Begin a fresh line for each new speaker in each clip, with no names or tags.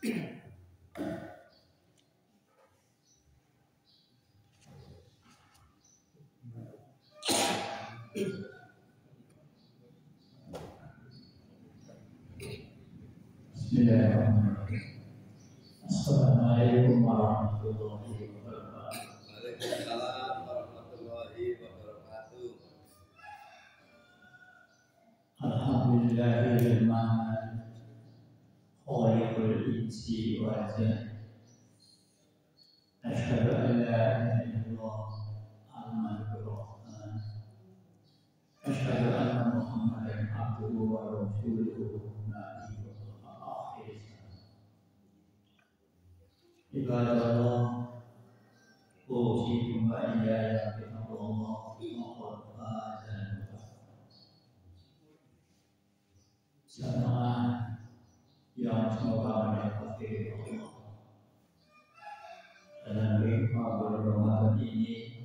Bismillahirrahmanirrahim. Assalamualaikum warahmatullahi wabarakatuh.
Waalaikumsalam warahmatullahi wabarakatuh.
Alhamdulillahil ma'al khaliqul insi wal jinn. Asyhadu an la ilaha illallah al-malikur rahman. Asyhadu anna Muhammadan abduhu wa rasuluhu nabiyyu akhir. Ibadallah, usikum wa iyaya bittaqwallah wa qad jamaah yang semoga mendapati Allah dalam bulan Ramadan ini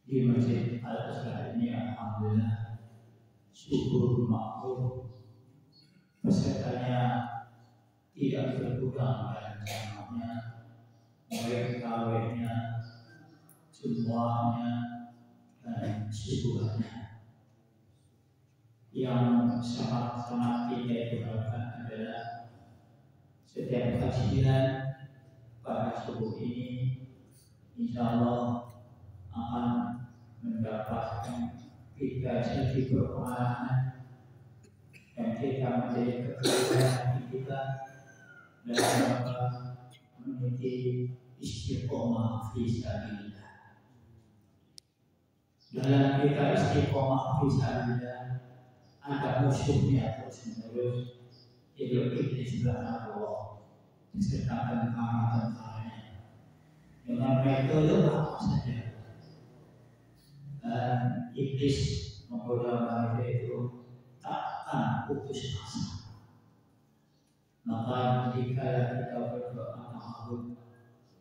di Masjid Al-Azhar ini. Alhamdulillah, syukur makmur pesertanya tidak berkurang dan jamaahnya, baik kawinnya, semuanya dan syukurannya. Yang sangat-sangat kita harapkan adalah setiap kajian pada subuh ini insya Allah akan mendapatkan kita jadi berpengalaman dan kita menjadi kekayaan kita dalam meniti istiqomah fi sabilillah. Dalam kita istiqomah fi sabilillah ada musuhnya terus-menerus, yaitu iblis dan Allah disertakan tentara-tentaranya dengan metode apa saja. Dan iblis menggoda manusia itu takkan putus asa. Maka ketika kita berdoa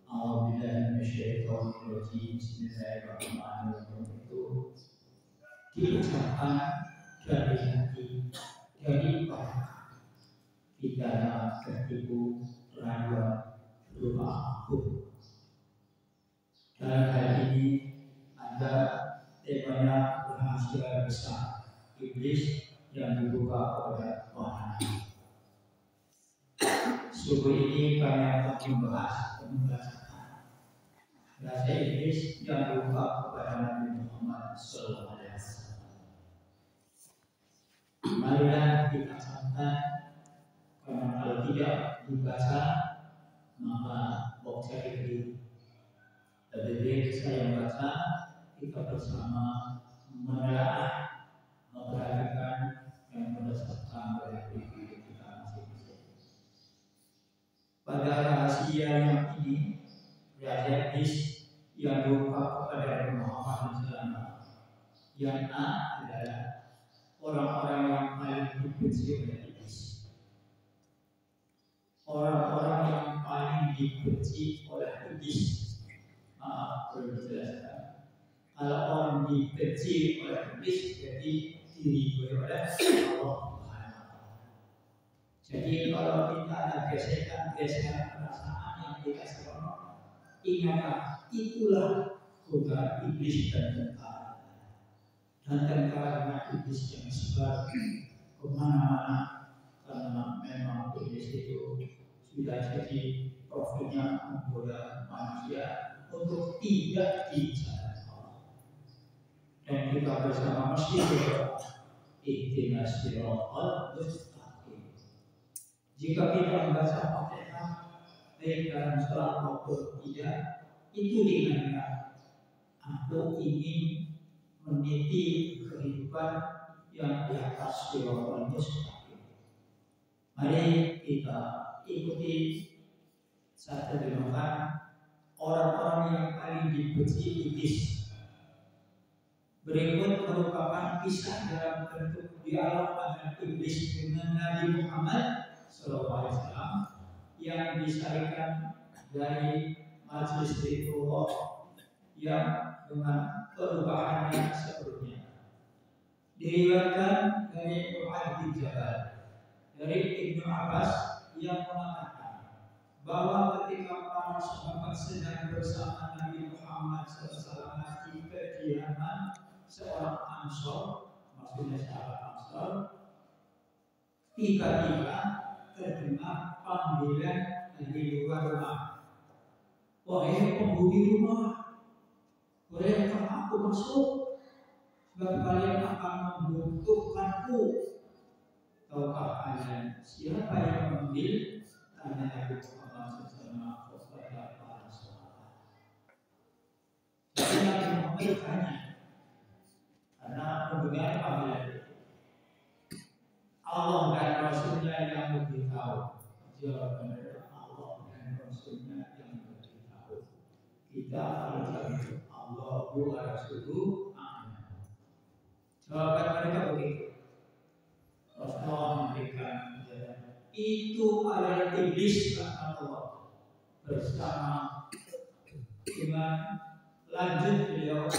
A'udzubillahi minasyaitonir rajim, bismillahirrahmanirrahim, itu diucapkan dari hati, dari bakat, tidak tertipu ragu berupa apapun. Dalam hal ini ada temanya rahasia besar iblis yang dibuka kepada orang. Subuh ini kami akan membahas pembahasan rahasia iblis yang dibuka kepada Nabi Muhammad SAW. Marilah kita catat, karena kalau tidak dibaca maka box itu lebih baik saya baca, kita bersama menelaah, memperhatikan yang berdasarkan dari diri kita masing-masing. Pada rahasia yang ini, rahasia iblis yang diungkap kepada Muhammad SAW, yang A adalah orang-orang yang paling dibenci oleh iblis. Orang-orang yang paling dibenci oleh iblis. Maaf, perlu dijelaskan. Kalau orang dibenci oleh iblis, jadi diridhoi oleh Allah. Jadi kalau kita ada gesekan perasaan yang dikasih Allah, ingatlah itulah godaan iblis dan tentara. Dan tentara iblis yang sebar kemana-mana, karena memang iblis itu sudah jadi profilnya menggoda manusia untuk tidak dijalan Allah. Dan kita bersama mesti berdoa, ihdinas siratal mustaqim. Jika kita membaca Fatihah baik dalam sholat maupun tidak, itu diingatkan, aku ingin meniti kehidupan yang di atas siratal mustaqim. Mari kita ikuti satu renungan orang-orang yang paling dibenci iblis. Berikut merupakan kisah dalam bentuk dialog antara iblis dengan Nabi Muhammad SAW yang disarikan dari majelis Zikrullah yang dengan perubahan yang sebelumnya. Diriwayatkan dari Mu'adz bin Jabal, dari Ibnu Abbas yang mengatakan bahwa ketika para sahabat sedang bersama Nabi Muhammad SAW di kediaman seorang Ansor, maksudnya sahabat Ansor, tiba-tiba terdengar panggilan dari luar rumah. Wahai penghuni rumah, bolehkah aku masuk? Sebab kalian akan membutuhkanku. Tahukah kalian siapa yang memanggil? Tanya Nabi Muhammad SAW kepada para sahabat. Jadi Nabi Muhammad bertanya, karena mendengar panggilan itu. Allah dan Rasulnya yang memberitahu. Jawabannya Allah dan Rasulnya yang memberitahu. Kita harus tahu Allah wa Rasuluhu a'lam. Jawaban mereka begitu. Rasulullah memberikan itu adalah iblis kata Allah bersama dengan lanjut beliau,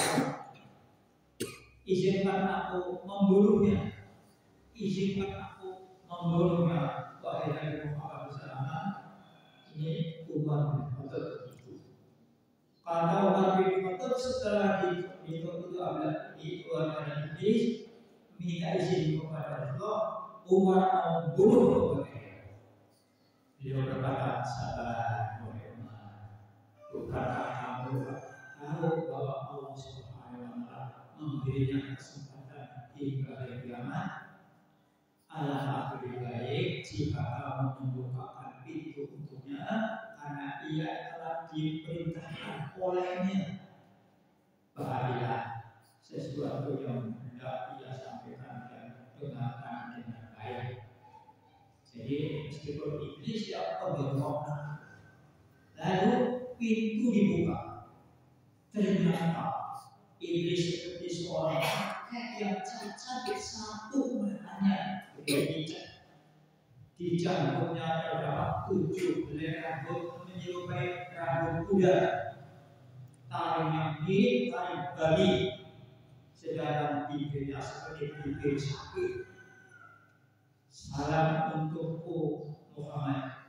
izinkan aku membunuhnya, wahai Nabi Muhammad SAW. Ini Umar bin Khattab itu. Kata Umar bin Khattab setelah dikeluarkan iblis minta izin kepada Rasulullah, Umar membunuh mereka. Beliau berkata, sabar wahai Umar, bukankah kamu tahu bahwa Allah Subhanahu wa Ta'ala memberinya kesempatan hingga hari kiamat? Alangkah lebih baik jika kamu membukakan pintu untuknya, karena ia telah diperintahkan olehnya. Bahagilah sesuatu yang hendak ia sampaikan dan dengarkan dengan baik. Jadi meskipun iblis yang berbohong, lalu pintu dibuka, ternyata iblis seperti seorang kakek yang cacat satu matanya. Di janggutnya terdapat 7 helai rambut menyerupai rambut kuda. Taringnya mirip taring babi, sedangkan bibirnya seperti bibir sapi. Salam untukku Muhammad,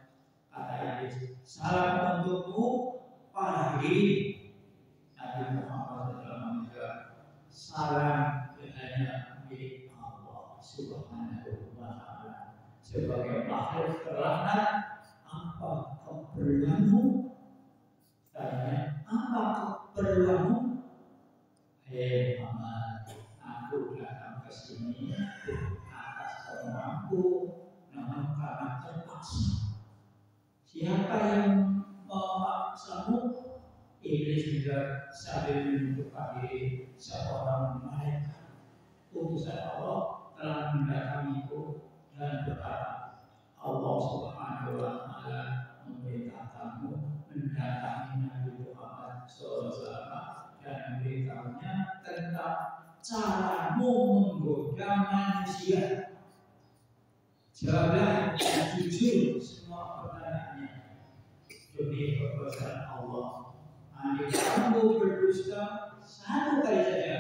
kata Iblis. Salam untukmu para hadirin. Nabi Muhammad SAW. Salam hanya milik Allah Subhanahu wa Ta'ala. Sebagai makhluk terlaknat, apa keperluanmu? Tanya, apa keperluanmu? Hei Muhammad, aku datang ke sini atas kemampu, namun karena terpaksa. Siapa yang memaksamu? Iblis juga sambil menunjukkan diri seorang malaikat. Utusan Allah telah mendatangiku dan berkata, Allah Subhanahu wa Ta'ala memerintahkanmu mendatangi Nabi Muhammad SAW dan memberitahunya tentang caramu menggoda manusia. Jawablah yang jujur semua pertanyaannya demi kebesaran Allah. Andai kamu berdusta satu kali saja,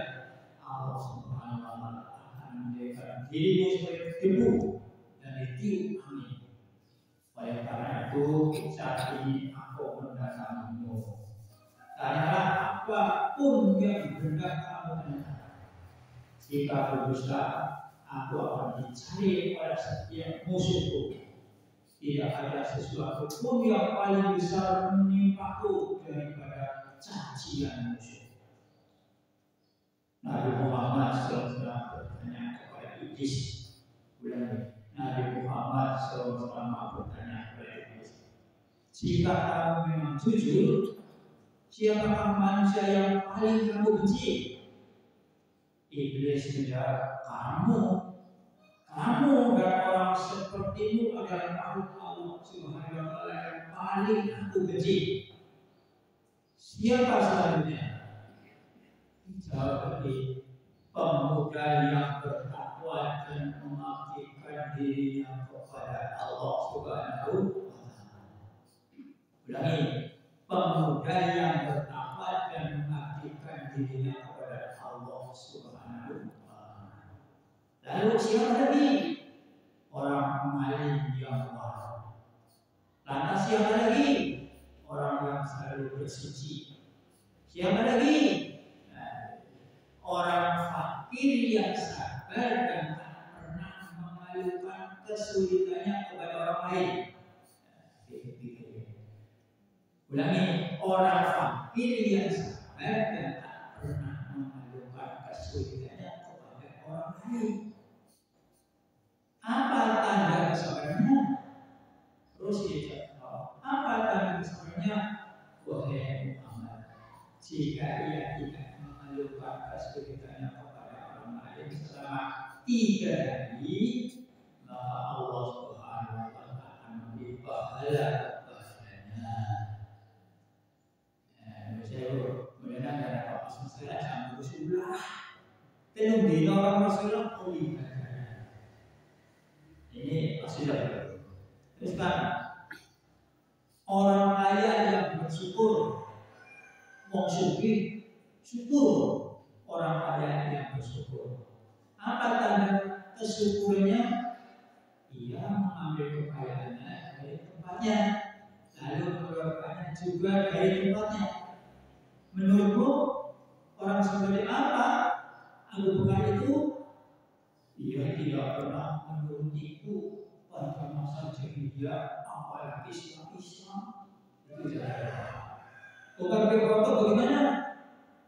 Allah Subhanahu wa Ta'ala akan menjadikan dirimu sebagai debu dan ditiup angin. Oleh karena itu, saat ini aku mendatangimu. Tanyalah apapun yang hendak kamu tanyakan. Jika berdusta, aku akan dicari oleh setiap musuhku. Tidak ada sesuatu pun yang paling besar menimpaku daripada cacian musuh. Nabi Muhammad SAW bertanya kepada Iblis. Nabi Muhammad SAW bertanya kepada Iblis, jika kamu memang jujur, siapakah manusia yang paling kamu benci? Iblis menjawab, kamu dan orang sepertimu adalah makhluk Allah Subhanahu wa Ta'ala yang paling aku benci. Siapa selanjutnya? Jawab lagi, pemuda yang bertakwa dan mengabdikan dirinya kepada Allah Subhanahu wa Ta'ala. Ulangi, pemuda yang bertakwa dan mengabdikan dirinya kepada Allah Subhanahu wa Ta'ala. Lalu siapa lagi? Orang alim yang wara. siapa lagi? Orang yang selalu bersuci. Siapa lagi? Nah, orang fakir yang sabar dan tak pernah mengeluhkan kesulitannya kepada orang lain. Ulangi, orang fakir yang sabar dan tak pernah mengeluhkan kesulitannya kepada orang lain. Apa tanda kesabarannya? Terus dia jawab, apa tanda kesabarannya? Wahai Muhammad, jika ia tidak mengeluhkan kesulitannya kepada orang lain selama 3 hari, maka Allah Subhanahu wa Ta'ala akan memberi pahala kepadanya. Kemudian ada apa masalah sama Rasulullah? Tenung di orang Rasulullah ini sudah. Terus kan orang kaya yang bersyukur, mau syukur orang kaya yang bersyukur. Apa tanda kesyukurannya? Ia mengambil kekayaannya dari tempatnya, lalu mengeluarkannya juga dari tempatnya. Menurutmu orang seperti apa Abu Bakar itu? Ia tidak pernah menurutiku pada masa jahiliyah, apalagi setelah Islam. Itu tidak. Bukan berkata bagaimana?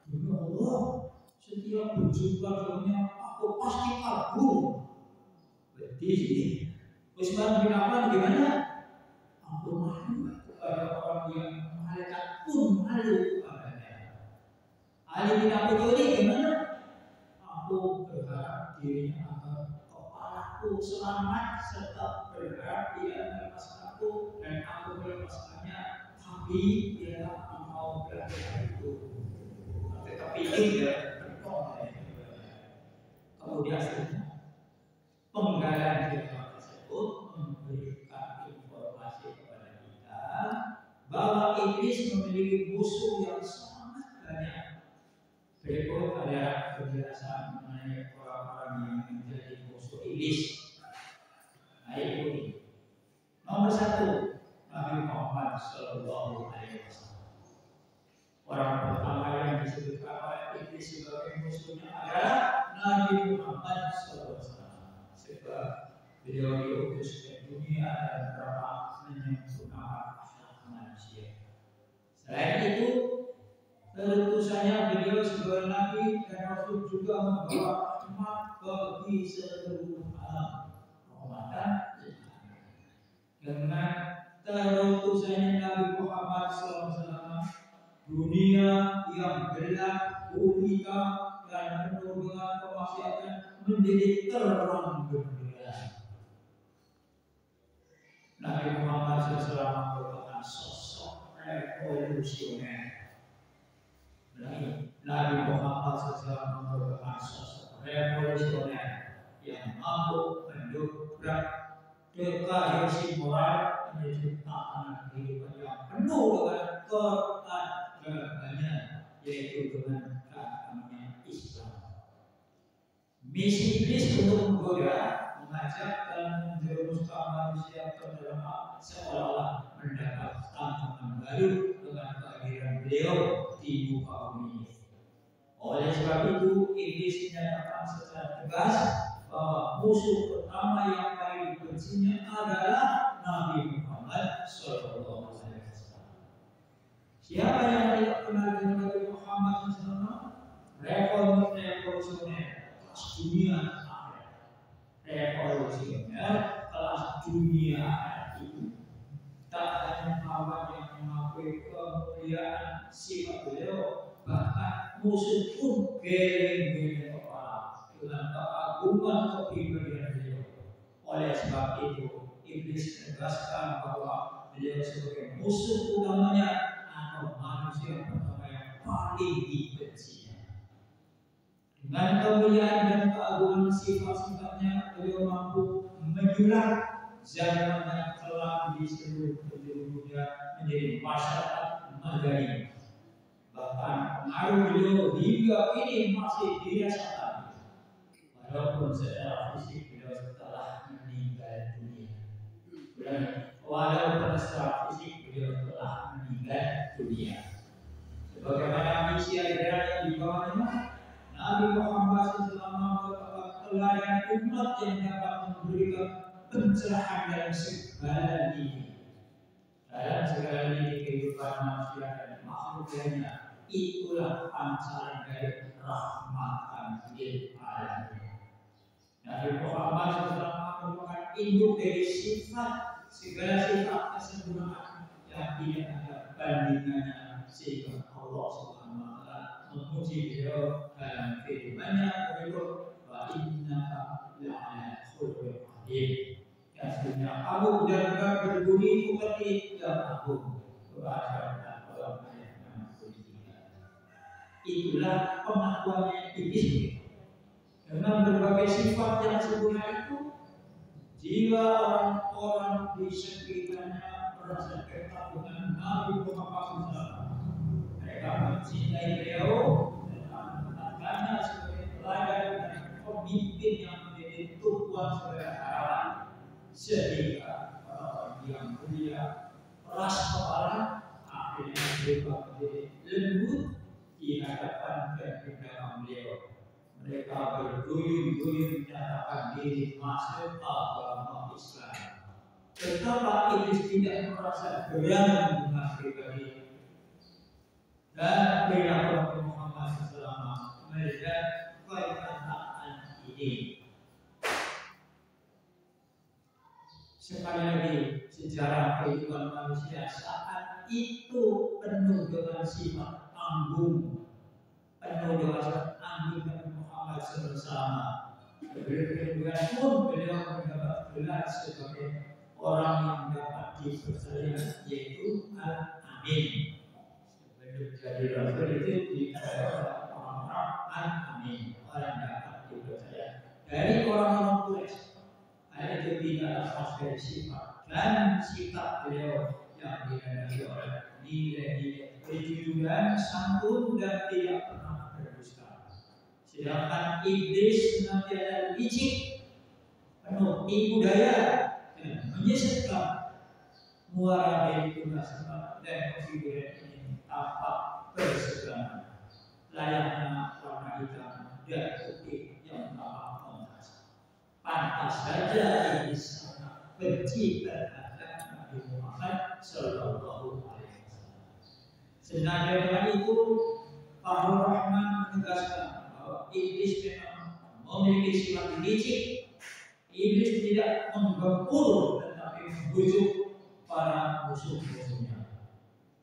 Demi Allah, setiap berjumpa dengannya aku pasti kabur. Berarti Utsman bin Affan gimana? Aku malu kepada orang yang malaikat pun malu kepadanya. Ali bin Abi Thalib gimana? Aku berharap dirinya agar kepalaku selamat serta berharap dia melepaskan aku dan aku melepaskannya, tapi dia tak mau belajar itu. Tetapi dia bertolak. Kemudian penggalan kita tersebut memberikan informasi kepada kita bahwa iblis memiliki musuh yang sangat banyak. Berikut ada penjelasan mengenai orang-orang yang menjadi musuh iblis. Nah, ini nomor 1, Nabi Muhammad Sallallahu Alaihi Wasallam. Orang pertama yang disebutkan oleh iblis sebagai musuhnya adalah Nabi Muhammad Sallallahu Alaihi Wasallam. Sebab beliau diutus ke dunia dan berhak menyempurnakan akhlak manusia. Selain itu, terutusannya beliau sebagai Nabi dan Rasul juga membawa rahmat bagi seluruh alam. Rahmatan dengan terutusannya Nabi Muhammad SAW, dunia yang gelap, gulita dan penuh dengan kemaksiatan menjadi terang benderang. Nabi Muhammad SAW merupakan sosok revolusioner. Nabi Muhammad SAW merupakan sosok revolusioner yang mampu mendobrak degradasi moral menuju tatanan kehidupan yang penuh dengan keagamaan, yaitu dengan agamanya Islam. Misi iblis untuk menggoda, mengajak dan menjerumuskan manusia ke dalam seolah-olah mendapat tantangan baru dengan kehadiran beliau di muka bumi. Oleh sebab itu, iblis menyatakan secara tegas bahwa musuh pertama yang paling dibencinya adalah Nabi Muhammad SAW. Siapa yang tidak kenal dengan Nabi Muhammad SAW? Revolusioner kelas dunia akhirat. Revolusioner kelas dunia itu tak hanya kawan yang mengakui kemuliaan sifat beliau, bahkan musuh pun geleng-geleng kepala dengan keagungan kepribadian beliau. Oleh sebab itu, iblis menegaskan bahwa beliau sebagai musuh utamanya atau manusia pertama yang paling dibencinya. Dengan kemuliaan dan keagungan sifat-sifatnya, beliau mampu menyulap zaman yang kelam di seluruh penjuru dunia menjadi masyarakat madani. Bahkan pengaruh beliau hingga ini masih dirasakan, walaupun secara fisik beliau telah meninggal dunia. Walaupun walaupun secara fisik beliau telah meninggal dunia. Sebagaimana misi ajaran yang dibawanya Nabi Muhammad SAW teladan umat yang dapat memberikan pencerahan dalam segala lini kehidupan manusia dan makhluk lainnya. Itulah pancaran dari rahmatan lil alamin. Nabi Muhammad SAW merupakan induk dari segala sifat kesempurnaan yang tidak ada bandingannya, sehingga Allah Subhanahu wa taala memuji beliau dalam firman-Nya berikut, wa innaka la'ala khuluqin adzim. Ya sesungguhnya kamu benar-benar berbudi pekerti dan agung. Dalam ayat 63. Itulah pengakuannya iblis. Dengan berbagai sifat yang sempurna itu, jika orang-orang di sekitarnya merasa ketakutan Nabi Muhammad SAW, mereka mencintai beliau dan menetapkannya sebagai teladan dan pemimpin yang menjadi tumpuan segala harapan, sehingga orang yang mulia, keras kepala, akhirnya berubah menjadi lembut di hadapan dan di belakang beliau. Mereka berduyun-duyun menyatakan diri masuk agama Islam. Betapa iblis tidak merasa geram dengan pribadi dan perilaku Nabi Muhammad SAW melihat kenyataan ini. Sekali lagi, sejarah kehidupan manusia saat itu penuh dengan sifat anggung, penuh dengan sifat anggung Nabi Muhammad SAW. Kemudian pun beliau mendapat gelar sebagai orang yang dapat dipercaya, yaitu Al-Amin. Sebelum jadi rasul itu dipercaya orang-orang Al-Amin, orang yang dapat dipercaya. Dari orang-orang Quraisy, itu tidak lepas dari sifat dan sikap beliau yang dilandasi oleh nilai-nilai kejujuran, santun, dan tidak pernah berdusta. Sedangkan iblis senantiasa licik, penuh tipu daya dan menyesatkan. Muara dari tugas dan konfiguran ini tampak berseberangan, layaknya warna hitam dan putih yang tampak kontras. Pantas saja iblis sangat benci terhadap Nabi Muhammad Sallallahu Alaihi Wasallam. Senada dengan itu, Fahru Rahman menegaskan bahwa iblis memang memiliki sifat licik. Iblis tidak menggempur tetapi membujuk para musuh-musuhnya.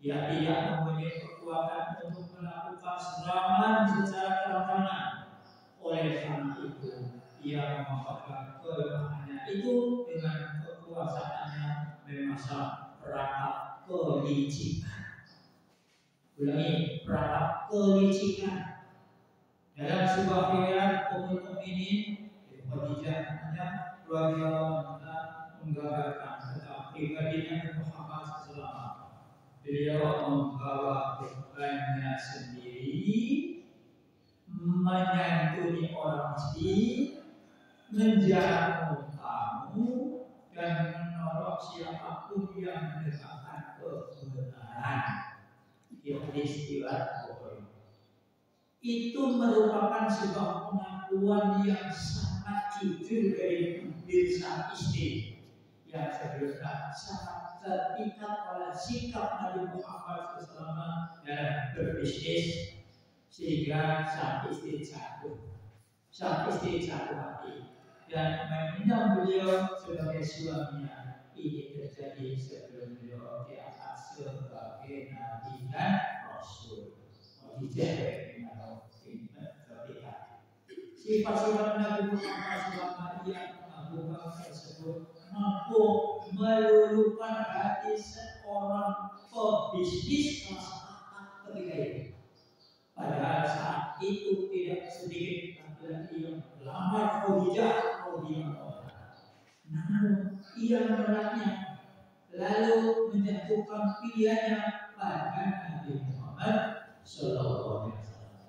Ia tidak mempunyai kekuatan untuk melakukan serangan secara terang-terangan. Oleh karena itu, ia memanfaatkan kelemahannya itu dengan kekuasaannya memasang perangkap kelicikan. Ulangi, perangkap kelicikan. Dalam sebuah riwayat Ummul Mukminin Khadijah radhiyallahu anha menggambarkan tentang pribadi Nabi Muhammad SAW. Beliau membawa bebannya sendiri, menyantuni orang miskin, menjamu tamu, dan menolong siapapun yang mendekatkan kebenaran. Istilah itu merupakan sebuah pengakuan yang sangat jujur dari diri sang istri yang sebelumnya sangat terikat oleh sikap Nabi Muhammad SAW dalam berbisnis, sehingga sang istri jatuh hati dan meminang beliau sebagai suaminya. Ini terjadi sebelum beliau diangkat sebagai nabi dan rasul. Sifat-sifat Nabi Muhammad SAW yang mengagumkan tersebut mampu meluluhkan hati seorang pebisnis kelas kakak ketika itu. Padahal saat itu tidak sedikit laki-laki yang melamar Khadijah radhiyallahu anha. Namun ia menolaknya, lalu menjatuhkan pilihannya pada Nabi Muhammad Sallallahu Alaihi Wasallam.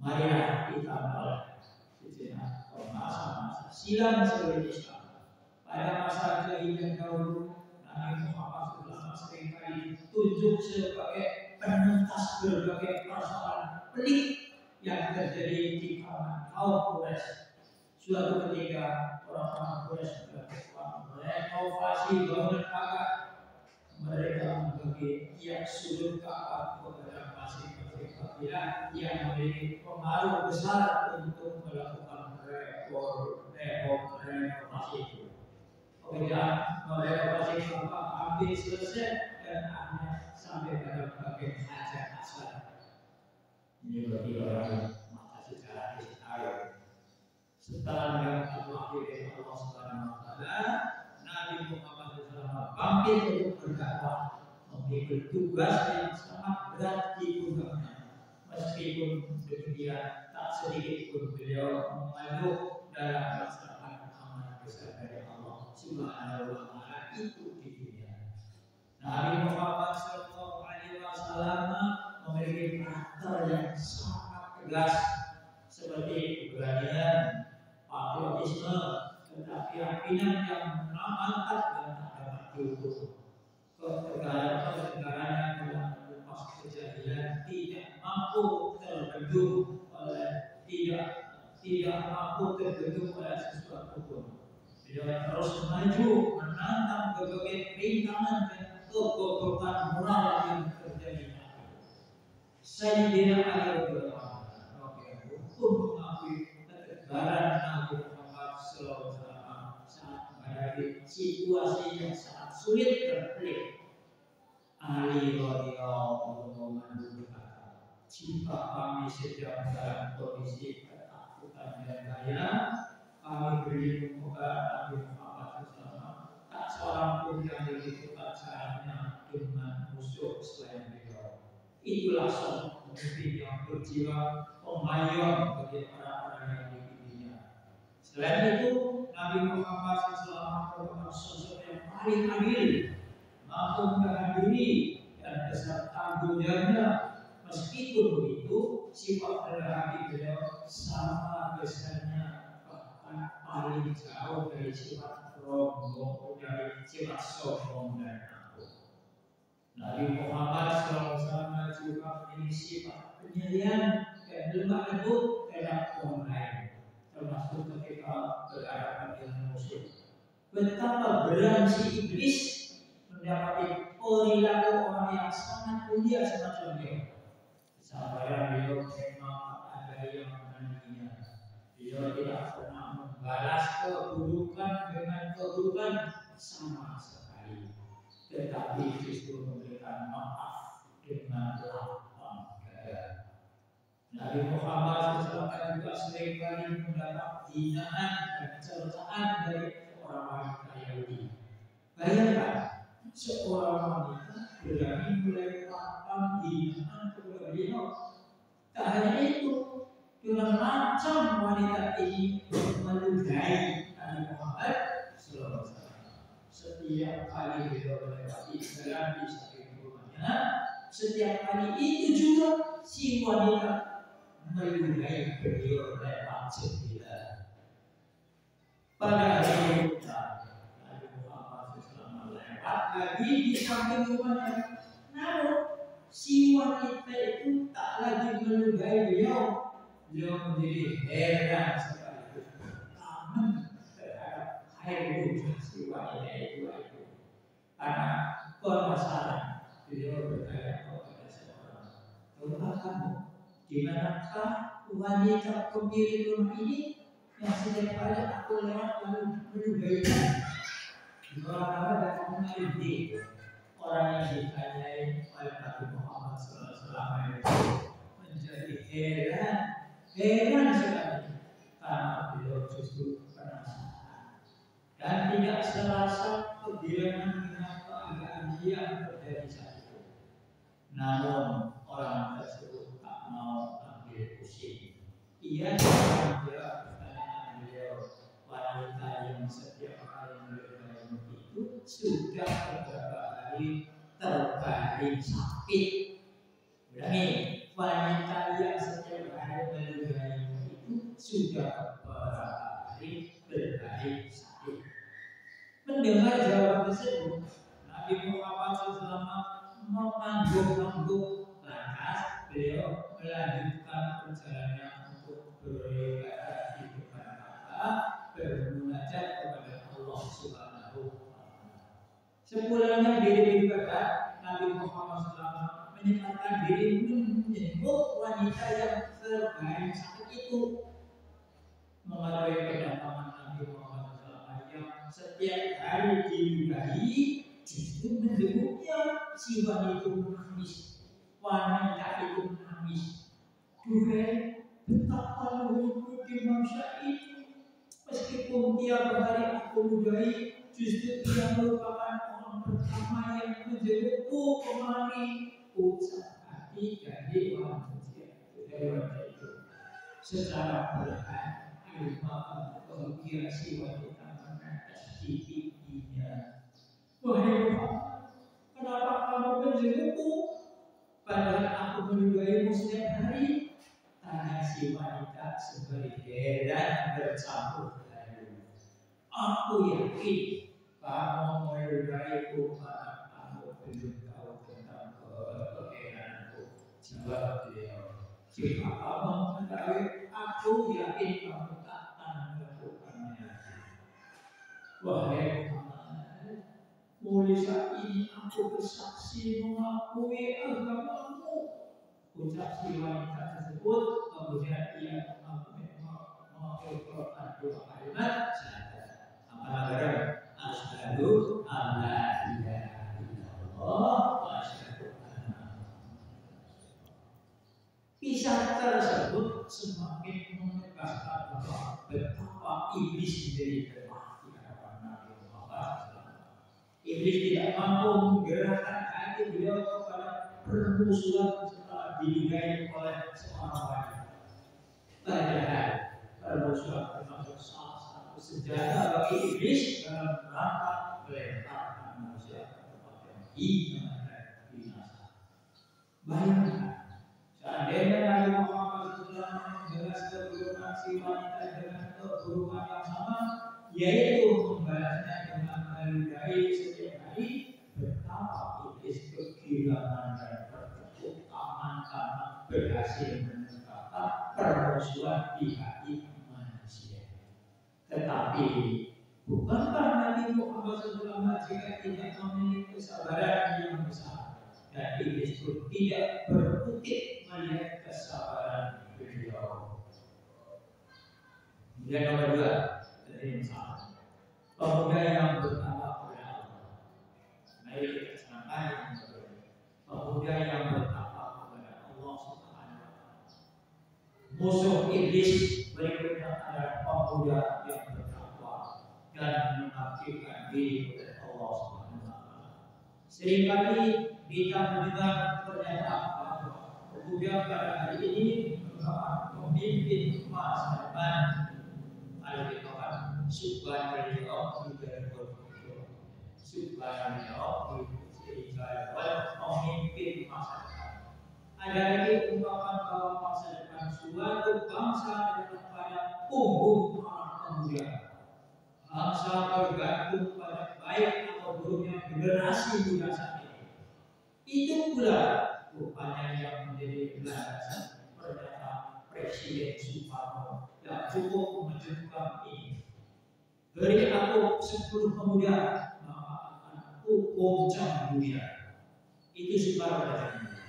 Marilah kita mulai sejenak masa silam sebelum Islam. Pada masa jahiliyah dahulu, Nabi Muhammad SAW seringkali ditunjuk sebagai penuntas berbagai persoalan pelik yang terjadi di kalangan kaum Quraisy. Suatu ketika orang-orang Quraisy melakukan renovasi bangunan Ka'bah. Mereka membagi tiap sudut Ka'bah kepada masing-masing kabilah yang memiliki pengaruh besar untuk melakukan renovasi itu. Pekerjaan merenovasi Ka'bah hampir selesai dan akhirnya sampai pada bagian Hajar Aswad. Ini bagi orang mata sejarah di sekali. Setelah mendapat wahyu dari Allah Subhanahu Wa Taala, Nabi Muhammad SAW bangkit untuk berdakwah, memikul tugas yang sangat berat di punggungnya. Meskipun demikian, tak sedikit pun beliau mengeluh dalam melaksanakan amanah besar dari Allah Subhanahu Wa Taala itu di dunia. Nabi Muhammad SAW memiliki karakter yang sangat tegas, seperti keberanian, patriotisme, keyakinan yang mantap dan tak dapat diukur. Ketegaran dalam melepas kejadian tidak mampu terbendung oleh sesuatu pun. Beliau terus maju menantang berbagai rintangan dan kegoblokan moral yang terjadi. Sayyidina Ali radhiyallahu anhu pun mengakui ketegaran Nabi Muhammad SAW saat menghadapi situasi yang sangat sulit dan pelik. Ali radhiyallahu anhu berkata, jika kami sedang dalam kondisi ketakutan dan bahaya, kami berlindung kepada Nabi Muhammad SAW. Tak seorang pun yang lebih tepat caranya dengan musuh selain beliau. Itulah sosok pemimpin yang berjiwa pemayon bagi orang-orang yang dipimpinnya. Selain itu, Nabi Muhammad SAW merupakan sosok yang paling adil, mampu menahan diri dan besar tanggung jawabnya. Meskipun begitu, sifat rendah hati beliau sama besarnya, bahkan paling jauh dari sifat rombong, dari sifat sombong dan angkuh. Nabi Muhammad SAW juga memiliki sifat penyelian dan lemah lembut terhadap orang lain, termasuk ketika berhadapan dengan musuh. Betapa berani si iblis mendapati perilaku orang yang sangat mulia semacam dia. Kesabaran beliau memang ada yang menandinginya. Beliau tidak pernah membalas keburukan dengan keburukan sama sekali, tetapi justru memberikan maaf dengan lapang dada. Nabi Muhammad SAW juga seringkali mendapat hinaan dan cercaan dari orang wanita Yahudi. Bayangkan, seorang wanita berani melemparkan hinaan kepada beliau. Tak hanya itu, dengan macam wanita ini meludahi Nabi Muhammad SAW. Setiap kali beliau melewati jalan di samping rumahnya, setiap kali itu juga si wanita meludahi beliau lewat jendela. Pada hari itu, Nabi Muhammad SAW lewat lagi di samping rumahnya. Namun si wanita itu tak lagi meludahi beliau. Beliau menjadi heran sekaligus kangen terhadap air wujud si wanita itu. Karena penasaran, beliau bertanya kepada seorang, tahukah kamu di manakah wanita pemilik rumah ini yang setiap kali aku lewat lalu meludahinya? Di mana dan kamu mengerti orang yang ditanyai oleh Nabi Muhammad SAW menjadi heran sekali karena beliau justru penasaran dan tidak serasa kegirangan dengan keadaan yang terjadi saat itu. Namun orang tersebut tak mau ambil pusing. Ia menjawab pertanyaan beliau, wanita yang setiap kali meludahimu itu sudah beberapa hari terbaring sakit. Ulangi, wanita yang setiap hari meludahimu itu sudah beberapa hari terbaring sakit. Mendengar jawaban tersebut, Nabi Muhammad SAW mengangguk-angguk, lantas beliau melanjutkan perjalanannya untuk beribadah di depan Ka'bah, bermunajat kepada Allah Subhanahu wa Ta'ala. Sepulangnya dari ibadah, Nabi Muhammad SAW menyempatkan diri menjenguk wanita yang terbaring sakit itu. Mengetahui kedatangan Nabi Muhammad SAW yang setiap hari diludahi, justru menjenguknya, si wanita itu menangis. Wanita itu menangis. Duhai, betapa luhurku di manusia itu. Meskipun tiap hari aku ludahi, justru ia merupakan orang pertama yang menjengukku kemari. Ucap hati dari manusia itu secara berhati maka bahagia si wanita menetes di pipinya. Wahai Muhammad, kenapa kamu menjengukku padahal aku meludahimu setiap hari? Tanya si wanita sebagai heran bercampur haru. Aku yakin kamu meludahiku karena kamu belum tahu tentang keherananku. Jawab beliau, jika kamu mengetahui, aku yakin kamu tak akan melakukannya. Wahai Muhammad, mulai saat ini aku bersaksi mengakui agamamu. Ucap si wanita tersebut, kemudian ia mengucapkan dua kalimat syahadat. Apa-apa? Asyhadu an la ilaha illallah wa asyhadu anna. Kisah tersebut semakin menegaskan bahwa betapa iblis menjadi lemah di hadapan Nabi Muhammad. Iblis tidak mampu menggerakkan hati beliau kepada permusuhan setelah diludahi oleh seorang wanita. Padahal permusuhan termasuk salah satu senjata bagi iblis dalam rangka melemparkan manusia ke tempat yang hina dan binasa. Bayangkan, seandainya Nabi Muhammad SAW menjelaskan keburukan si wanita dengan keburukan yang sama, yaitu membalasnya dengan meludahi setiap hari, betapa iblis kegirangan dan tertutup aman karena berhasil menegakkan permusuhan di hati manusia. Tetapi bukankah Nabi Muhammad SAW jika tidak memiliki kesabaran yang besar, dan iblis pun tidak berkutik melihat kesabaran beliau. Kemudian nomor 2 dari masalah pemuda yang bertakwa kepada Allah. Mari kita senangkan yang kedua, pemuda yang bertakwa kepada Allah Subhanahu wa Ta'ala. Musuh iblis berikutnya adalah pemuda yang bertakwa dan mengabdikan diri kepada Allah Subhanahu wa Ta'ala. Seringkali kita mendengar pernyataan bahwa pemuda pada hari ini merupakan pemimpin masa depan. Ada dikatakan subhanallah juga berfungsi. Subhanallah sehingga pemimpin masa depan. Ada lagi ungkapan bahwa masa depan suatu bangsa adalah pada punggung orang pemuda. Bangsa bergantung pada baik atau buruknya generasi muda saat ini. Itu pula rupanya yang menjadi landasan pernyataan Presiden Soekarno yang cukup mengejutkan ini. Beri aku 10 pemuda, maka akan aku goncang dunia. Itu Soekarno katanya.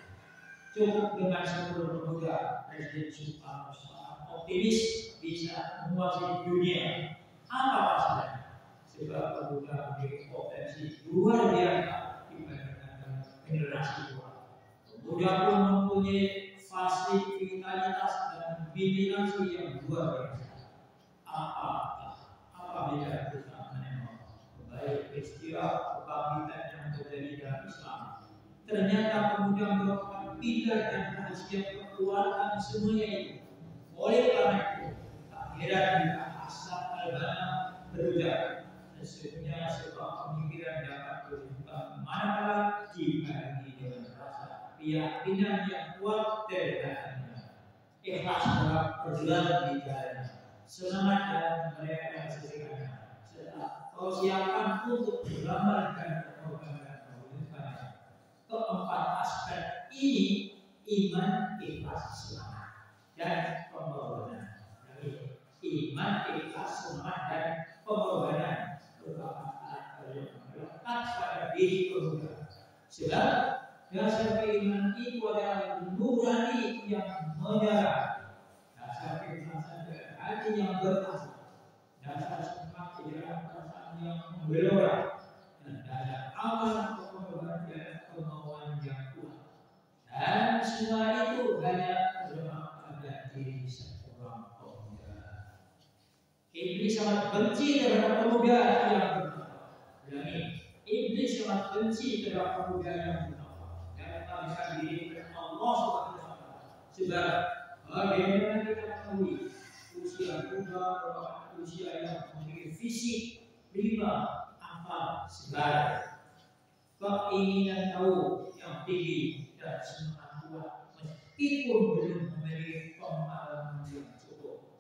Cukup dengan 10 pemuda, Presiden Soekarno sangat optimis bisa menguasai dunia. Apa masalahnya? Sebab pemuda memiliki potensi luar biasa dibandingkan generasi tua. Pemuda pun mempunyai fasilitas dan militansi yang luar biasa. Apabila kita menengok baik peristiwa kebangkitan yang terjadi dalam Islam, ternyata pemuda merupakan pilar dan rahasia kekuatan semuanya itu. Oleh karena itu, tak heran jika Hasan al-Banna berujar, sesungguhnya sebuah pemikiran dapat berubah manakala dibarengi dengan rasa keyakinan yang kuat terhadapnya, ikhlas dalam perjuangan di jalannya, semangat dalam merealisasikannya, serta kesiapan untuk beramal dan berkorban ini iman ikhlas semangat dan pengorbanan. Iman ikhlas semangat dan pengorbanan melekat pada diri pemuda. Sebab dasar keimanan itu adalah nurani yang menyala. Dasar keikhlasan adalah hati yang berasa. Dasar semangat adalah perasaan yang membelora. Dan dasar amal pengorbanan adalah kemauan yang kuat. Dan semua itu hanya terletak pada diri seorang pemuda. Iblis sangat benci terhadap pemuda yang bertakwa. Iblis sangat benci terhadap pemuda yang bertakwa. Dan bisa diri Allah SWT. Sebab bagaimana kita ketahui usia muda merupakan usia yang memiliki fisik prima, akal segar, keinginan tahu yang tinggi dan semangat kuat meskipun belum memiliki pengalaman yang cukup.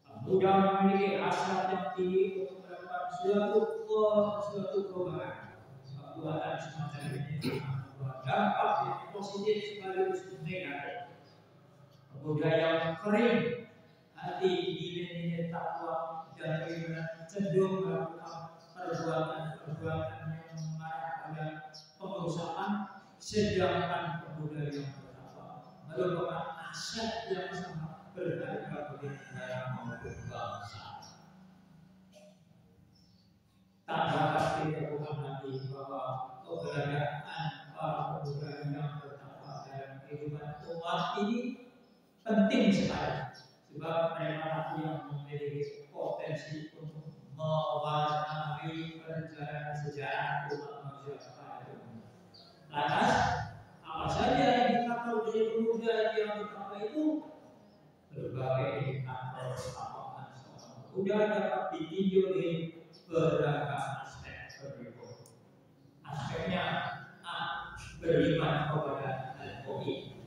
Pemuda memiliki hasrat yang tinggi untuk melakukan suatu perubahan. Perbuatan semacam ini membawa dampak yang positif sekaligus negatif. Pemuda yang kering hati nilai-nilai takwa dan keimanan cenderung melakukan perbuatan yang mengarah pada pengusahaan, sedangkan pemuda yang bertakwa merupakan aset yang sangat berharga bagi negara maupun bangsa. Tak dapat diragukan lagi bahwa keberadaan para pemuda yang bertakwa dalam kehidupan umat ini penting sekali. Sebab mereka yang memiliki potensi untuk mewarnai perjalanan sejarah umat manusia pada dunia. Lantas, apa saja indikator dari pemuda yang bertakwa itu? Berbagai indikator ketakwaan seorang pemuda dapat ditinjau di beragam aspek berikut. Aspeknya A. Beriman kepada Al-Qur'an.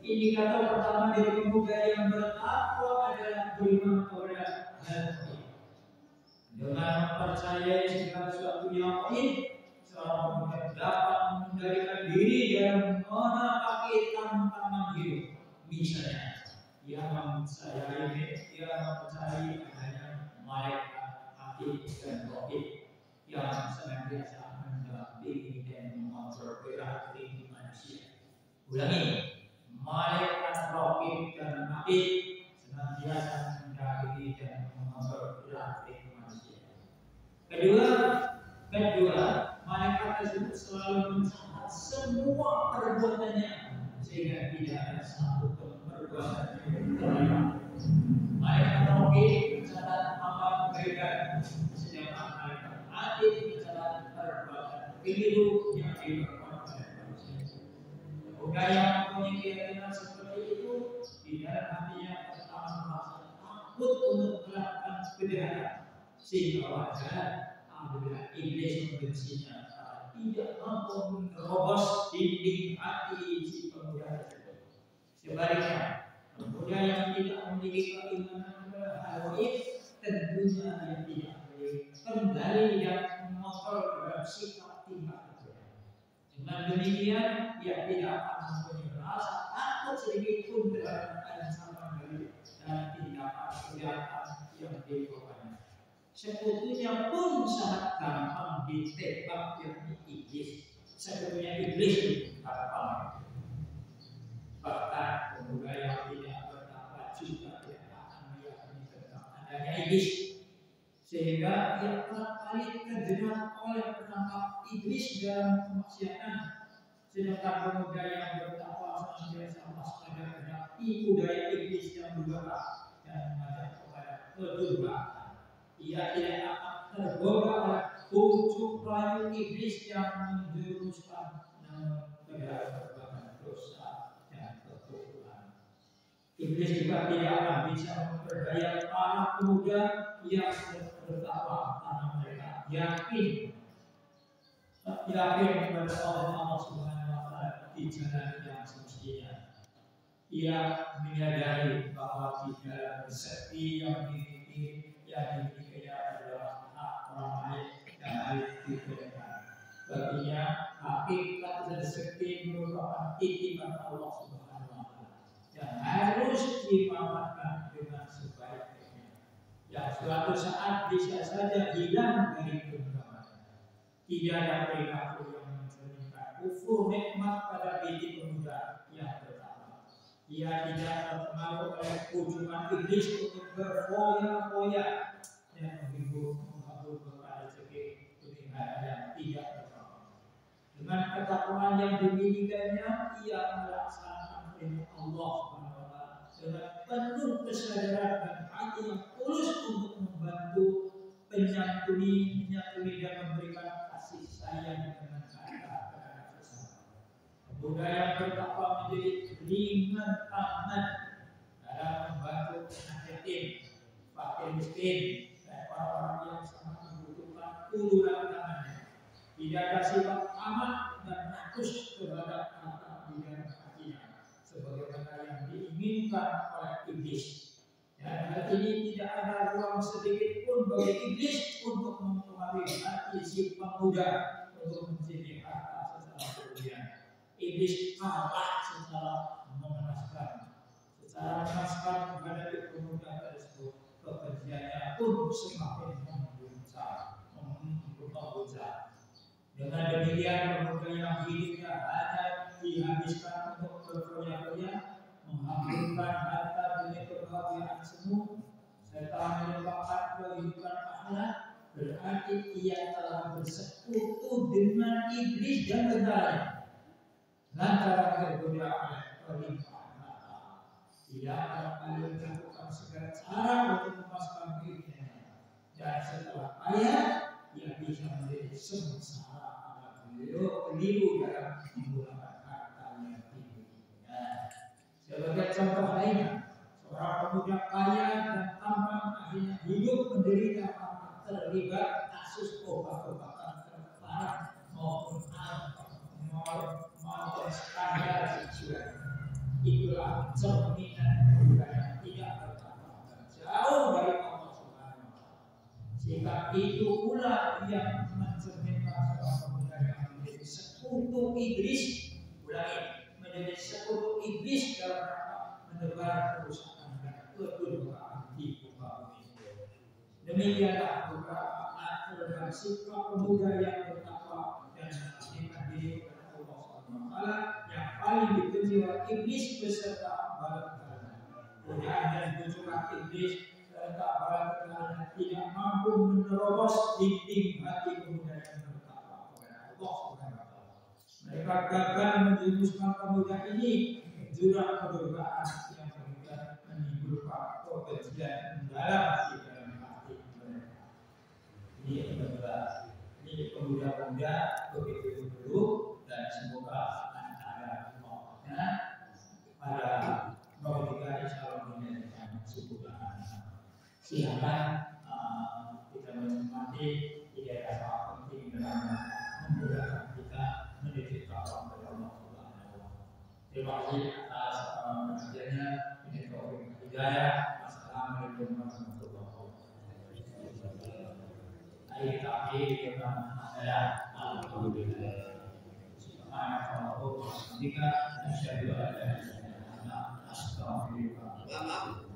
Indikator pertama dari pemuda yang bertakwa adalah beriman kepada Al-Qur'an. Dengan mempercayai segala sesuatu yang gaib, seorang pemuda dapat mengendalikan diri dan menapaki tantangan hidup. Misalnya, ia mempercayai adanya malaikat, hakim dan gaib yang senantiasa mendampingi dan mengontrol gerak-gerik manusia. Ulangi. Malaikat raqib dan atid senantiasa mendampingi dan mengontrol gerak-gerik manusia. Kedua, malaikat tersebut selalu mencatat semua perbuatannya sehingga tidak ada satu perbuatan yang terlewat. Malaikat raqib mencatat amal kebaikan, sedangkan malaikat atid mencatat perbuatan keliru yang dilakukan oleh manusia. Pemuda yang mempunyai keyakinan seperti itu tidak hatinya pertama merasa takut untuk melakukan kejahatan, sehingga wajar apabila iblis membencinya tidak mampu menerobos dinding hati si pemuda tersebut. Sebaliknya, pemuda yang tidak memiliki keimanan kepada hal gaib tentunya dia tidak memiliki kendali dan mengontrol terhadap sikap tingkah. Dengan demikian, ia tidak akan mempunyai rasa takut sedikit pun terhadap ancaman dari dan tindakan kejahatan yang dilakukannya. Sekutunya pun sangat gampang ditebak, yakni iblis. Sekutunya iblis gampang. Bahkan pemuda yang tidak bertakwa juga tidak akan meyakini tentang adanya iblis, sehingga ia kerap kali terjerat oleh perangkap iblis dalam kemaksiatan. Sedangkan pemuda yang bertakwa senantiasa waspada menghadapi budaya iblis yang durhaka dan mengajak kepada kedurhakaan. Ia tidak akan tergoda oleh bujuk rayu iblis yang menjerumuskan kepada perbuatan dosa dan kekufuran. Iblis juga tidak akan bisa memperdaya para pemuda yang bertakwa karena mereka yakin kepada Allah Subhanahu wa Ta'ala di jalan yang semestinya. Ia menyadari bahwa di dalam rezeki yang dimilikinya adalah hak orang lain dan harus diberikan. baginya hakikat rezeki merupakan titipan Allah Subhanahu wa taala yang harus dimanfaatkan dengan sebaik-baiknya. Yang suatu saat bisa saja hilang dari genggamannya. Tidak ada perilaku yang mencerminkan kufur nikmat pada biji pemuda yang pertama. Ia tidak terpengaruh oleh kunjungan iblis untuk berfoya-foya dan menghibur kepada rezeki dunia yang tidak berkah. Dengan ketakwaan yang dimilikinya, ia melaksanakan perintah Allah SWT dengan penuh kesadaran dan hati yang tulus untuk membantu menyantuni dan memberikan kasih sayang dengan harta kepada sesama. Pemuda yang bertakwa menjadi ringan tangan dalam membantu anak yatim, fakir miskin, dan orang-orang yang sangat membutuhkan uluran tangannya. Tidak ada sifat amat dan rakus terhadap harta dan hatinya, sebagaimana yang diinginkan oleh iblis. Dan hal ini tidak ada ruang sedikit pun bagi iblis untuk mempengaruhi hati si pemuda untuk menjadi harta secara berlebihan. Iblis kalah secara mengenaskan menghadapi pemuda tersebut. Kebenciannya pun semakin membesar. Dengan demikian pemuda yang hidupnya hanya dihabiskan untuk berfoya-foya, menghamburkan harta demi kebahagiaan semu, serta melupakan kehidupan akhirat, berarti ia telah bersekutu dengan iblis dan tentaranya. Lantaran tergoda oleh pelimpahan harta, ia akan melakukan segala cara untuk memuaskan dirinya, dan setelah kaya, ia bisa menjadi sengsara keliru dalam menggunakan harta yang dimilikinya. Sebagai contoh lainnya, seorang pemuda kaya dan tampan akhirnya hidup menderita karena terlibat kasus obat-obatan terlarang maupun skandal seksual. Itulah cerminan pemuda yang tidak bertakwa dan jauh dari Allah Subhanahu wa taala. Sikap itu pula yang mencerminkan seorang pemuda yang menjadi sekutu iblis, menjadi sekutu iblis dalam rangka menebar kerusakan dan kedurhakaan di muka bumi. Demikianlah beberapa atur dan sikap pemuda yang bertakwa dan mengasihkan diri kepada Allah SWT yang paling dibenci oleh iblis beserta bala tentaranya. Godaan dan bujukan iblis serta bala tentaranya tidak mampu menerobos dinding hati pemuda yang bertakwa kepada Allah SWT. Mereka gagal menjerumuskan pemuda ini ke jurang kedurhakaan yang kemudian menimbulkan kebencian mendalam di dalam hati mereka. Ini pemuda-pemuda begitu dulu, dan semoga akan ada waktunya pada ketika insyaallah menjadikan kesimpulan. Silakan kita menikmati ide apa penting dalam memudahkan kita menuju ke Allah Subhanahu wa taala. Terima kasih atas perhatiannya. Ini taufik hidayah. Assalamualaikum warahmatullahi wabarakatuh. Kita akhiri dengan adalah alhamdulillah. Subhanallah wa bihamdihi asyhadu an la ilaha illa anta astaghfiruka wa atubu ilaik.